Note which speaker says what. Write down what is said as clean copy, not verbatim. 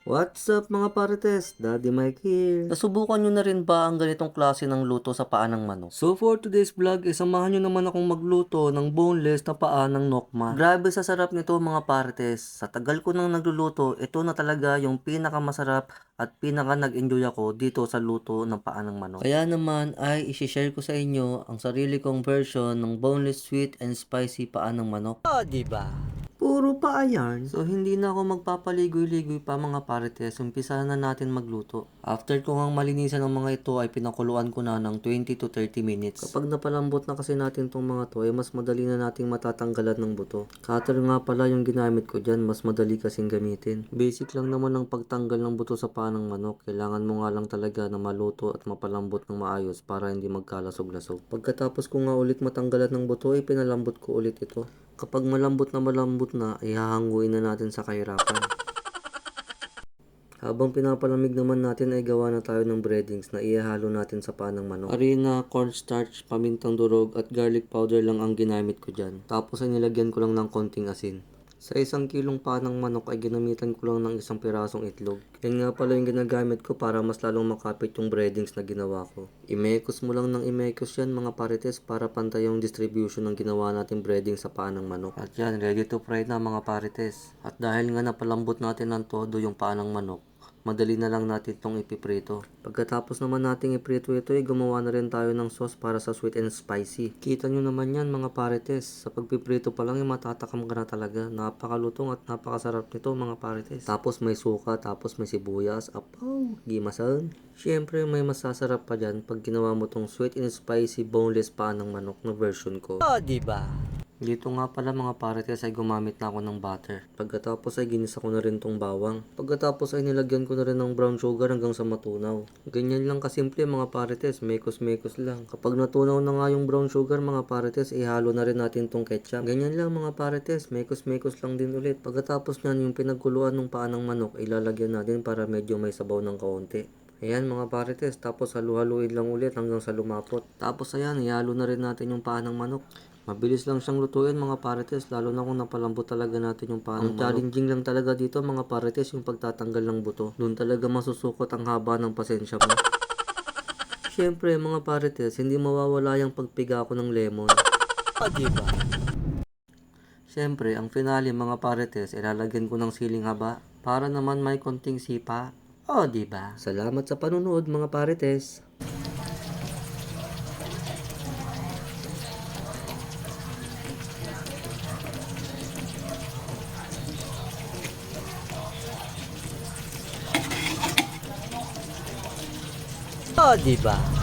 Speaker 1: What's up mga parites? Daddy Mike here. Nasubukan nyo na rin ba ang ganitong klase ng luto sa paa ng manok? So for today's vlog, samahan nyo naman akong magluto ng boneless na paa ng nokma. Grabe sa sarap nito mga parites. Sa tagal ko nang nagluluto, ito na talaga yung pinakamasarap at pinaka nag-enjoy ako dito sa luto ng paa ng manok. Kaya naman ay isi-share ko sa inyo ang sarili kong version ng boneless sweet and spicy paa ng manok.
Speaker 2: Oh, diba?
Speaker 1: Puro paa yarn. So hindi na ako magpapaligoy-ligoy pa mga parites. Umpisahan na natin magluto. After ko ngang malinisan ng mga ito ay pinakuluan ko na ng 20 to 30 minutes. Kapag napalambot na kasi natin tong mga to ay mas madali na nating matatanggalan ng buto. Cutter nga pala yung ginamit ko dyan, mas madali kasing gamitin. Basic lang naman ang pagtanggal ng buto sa paa ng manok. Kailangan mo nga lang talaga na maluto at mapalambot ng maayos para hindi magkalasog-lasog. Pagkatapos ko nga ulit matanggalan ng buto ay pinalambot ko ulit ito. Kapag malambot na, ihahanguin na natin sa kahirapan. Habang pinapalamig naman natin ay gawa na tayo ng breadings na ihahalo natin sa paa ng manok. Harina, cornstarch, pamintang durog at garlic powder lang ang ginamit ko dyan. Tapos ay nilagyan ko lang ng konting asin. Sa 1 kilong paa ng manok ay ginamitan ko lang ng 1 pirasong itlog. Yan nga pala yung ginagamit ko para mas lalong makapit yung breadings na ginawa ko. Imekos mo lang ng imekos yan mga parites para pantay yung distribution ng ginawa natin breading sa paa ng manok. At yan, ready to fry na mga parites. At dahil nga napalambot natin ng todo yung paa ng manok, madali na lang natin itong ipiprito. Pagkatapos naman nating iprito ito, ay gumawa na rin tayo ng sauce para sa sweet and spicy. Kita nyo naman yan mga parites. Sa pagpiprito pa lang, matatakam ka na talaga. Napakalutong at napakasarap nito mga parites. Tapos may suka, tapos may sibuyas. Apaw, gimasan. Siyempre may masasarap pa dyan pag ginawa mo tong sweet and spicy boneless paa ng manok na version ko.
Speaker 2: Oh, diba?
Speaker 1: Dito nga pala mga parites ay gumamit na ako ng butter. Pagkatapos ay ginisa ko na rin tong bawang. Pagkatapos ay nilagyan ko na rin ng brown sugar hanggang sa matunaw. Ganyan lang kasimple mga parites, mekos-mekos lang. Kapag natunaw na nga yung brown sugar mga parites, ihalo na rin natin tong ketchup. Ganyan lang mga parites, mekos-mekos lang din ulit. Pagkatapos nyan yung pinagkuluan ng paa ng manok, ilalagyan natin para medyo may sabaw ng kaunti. Ayan mga parites, tapos halu-haluin lang ulit hanggang sa lumapot. Tapos ayan, ihalo na rin natin yung paa ng manok. Mabilis lang siyang lutuin mga parites, lalo na kung napalambot talaga natin yung paa ng manok. Ang challenging lang talaga dito mga parites yung pagtatanggal ng buto. Doon talaga masusukot ang haba ng pasensya mo. Siyempre mga parites, hindi mawawala yung pagpiga ko ng lemon.
Speaker 2: Oh, diba?
Speaker 1: Siyempre, ang finale mga parites, ilalagyan ko ng siling haba para naman may konting sipa. Oh, diba? Salamat sa panunood mga parites.
Speaker 2: Oh, diba?